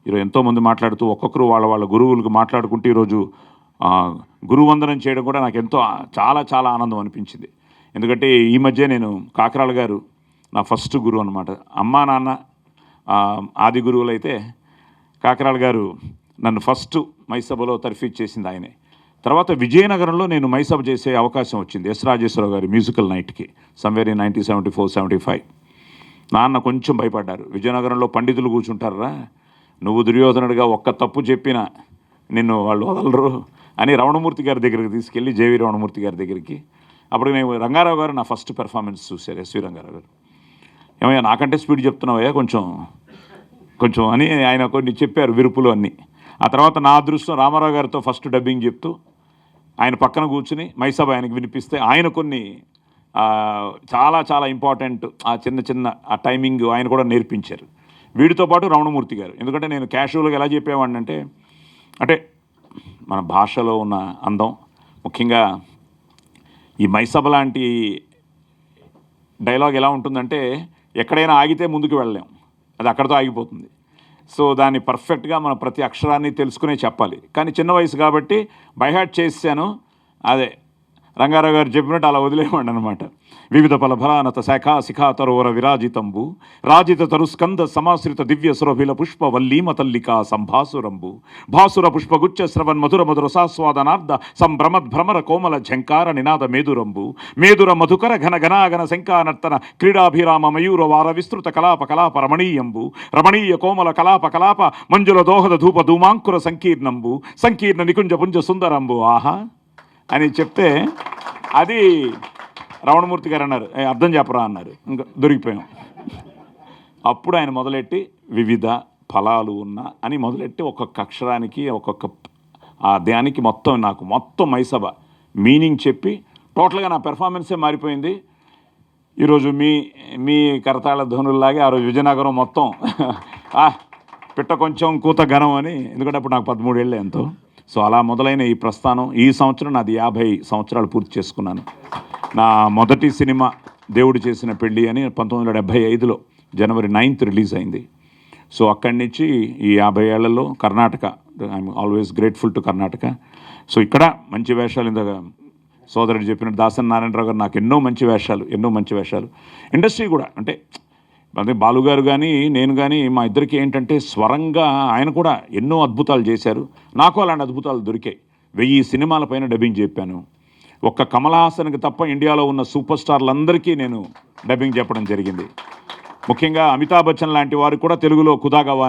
ఈరోజు ఎంతోమంది మాట్లాడుతూ ఒక్కొక్కరు వాళ్ళ వాళ్ళ గురువులకు మాట్లాడుకుంటూ ఈరోజు గురువందనం చేయడం కూడా నాకు ఎంతో చాలా చాలా ఆనందం అనిపించింది. ఎందుకంటే ఈ మధ్య నేను కాకరాళ గారు నా ఫస్ట్ గురువు అనమాట. అమ్మా నాన్న ఆది గురువులు అయితే కాకరాళ గారు నన్ను ఫస్ట్ మైసభలో తర్ఫీదు చేసింది ఆయనే. తర్వాత విజయనగరంలో నేను మైసభ చేసే అవకాశం వచ్చింది ఎస్ రాజేశ్వరరావు గారి మ్యూజికల్ నైట్కి సమ్వేర్ ఇన్ 1974-75. నాన్న కొంచెం భయపడ్డారు. విజయనగరంలో పండితులు కూర్చుంటారా, నువ్వు దుర్యోధనుడిగా ఒక్క తప్పు చెప్పినా నిన్ను వాళ్ళు వదలరు అని రమణమూర్తి గారి దగ్గరికి తీసుకెళ్ళి జేవి రమణమూర్తి గారి దగ్గరికి. అప్పుడు నేను రంగారావు గారు నా ఫస్ట్ పెర్ఫార్మెన్స్ చూశారు. ఎస్వి రంగారావు గారు, ఏమయ్యా నాకంటే స్పీడ్ చెప్తున్నావయ్యా కొంచెం అని ఆయన కొన్ని చెప్పారు విరుపులు అన్నీ. ఆ తర్వాత నా అదృష్టం రామారావు గారితో ఫస్ట్ డబ్బింగ్ చెప్తూ ఆయన పక్కన కూర్చుని మైసభ ఆయనకు వినిపిస్తే ఆయన కొన్ని చాలా చాలా ఇంపార్టెంట్ ఆ చిన్న ఆ టైమింగ్ ఆయన కూడా నేర్పించారు. వీడితో పాటు రమణమూర్తి గారు. ఎందుకంటే నేను క్యాషువల్గా ఎలా చెప్పేవాడిని అంటే మన భాషలో ఉన్న అందం, ముఖ్యంగా ఈ మైసభ లాంటి డైలాగ్ ఎలా ఉంటుందంటే ఎక్కడైనా ఆగితే ముందుకు వెళ్ళలేం, అది అక్కడితో ఆగిపోతుంది. సో దాన్ని పర్ఫెక్ట్గా మనం ప్రతి అక్షరాన్ని తెలుసుకునే చెప్పాలి. కానీ చిన్న వయసు కాబట్టి బైహార్ట్ చేశాను. అదే రంగారావు గారు చెప్పినట్టు అలా వదిలేవాడి అనమాట. వివిధ ఫలఫలానత శాఖా శిఖా తరోర విరాజితంబు రాజిత తరుస్కంద సమాశ్రిత దివ్య సురభిల పుష్ప వల్లీమ తల్లికా సంభాసురంబు భాసుర పుష్పగుచ్చ శ్రవన్ మధుర మధుర సాస్వాదనార్ధ సంభ్రమద్భ్రమర కోమల ఝంకార నినాద మేదురంబు మేదుర మధుకర ఘన ఘనాగన శంకానర్తన క్రీడాభిరామ మయూర వార విస్తృత కలాప రమణీయంబు రమణీయ కోమల కలాప మంజుల దోహద ధూప ధూమాంకుర సంకీర్ణంబు సంకీర్ణ నికుంజ పుంజ సుందరంబు ఆహా అని చెప్తే అది రమణమూర్తి గారు అన్నారు, అర్థం చెప్పరా అన్నారు. ఇంకా దొరికిపోయాం. అప్పుడు ఆయన మొదలెట్టి వివిధ ఫలాలు ఉన్న అని మొదలెట్టి ఒక్కొక్క అక్షరానికి ఒక్కొక్క ఆ దానికి మొత్తం మైసభ మీనింగ్ చెప్పి టోటల్గా నా పెర్ఫార్మెన్సే మారిపోయింది. ఈరోజు మీ కరతాళ ధ్వనుల్లాగే ఆ రోజు విజయనగరం మొత్తం పిట్ట కొంచెం కూత ఘనం అని, ఎందుకంటే అప్పుడు నాకు 13 ఏళ్ళే ఎంతో. సో అలా మొదలైన ఈ ప్రస్థానం ఈ సంవత్సరం నాది 50 సంవత్సరాలు పూర్తి చేసుకున్నాను. నా మొదటి సినిమా దేవుడు చేసిన పెళ్ళి అని 1975లో జనవరి 9th రిలీజ్ అయింది. సో అక్కడి నుంచి ఈ 50 ఏళ్లలో Karnataka, I'm always grateful to Karnataka. So ఇక్కడ మంచి వేషాలు, ఇందాక సోదరుడు చెప్పినట్టు దాసరి నారాయణరావు గారు నాకు ఎన్నో మంచి వేషాలు. ఇండస్ట్రీ కూడా అంటే అదే బాలుగారు కానీ నేను కానీ మా ఇద్దరికి ఏంటంటే స్వరంగా ఆయన కూడా ఎన్నో అద్భుతాలు చేశారు. నాకు అలాంటి అద్భుతాలు దొరికాయి. 1000 సినిమాల పైన డబ్బింగ్ చెప్పాను. ఒక్క కమల్ హాసన్కి తప్ప ఇండియాలో ఉన్న సూపర్ స్టార్లందరికీ నేను డబ్బింగ్ చెప్పడం జరిగింది. ముఖ్యంగా అమితాబ్ బచ్చన్ లాంటి వారు కూడా తెలుగులో ఖుదాగవా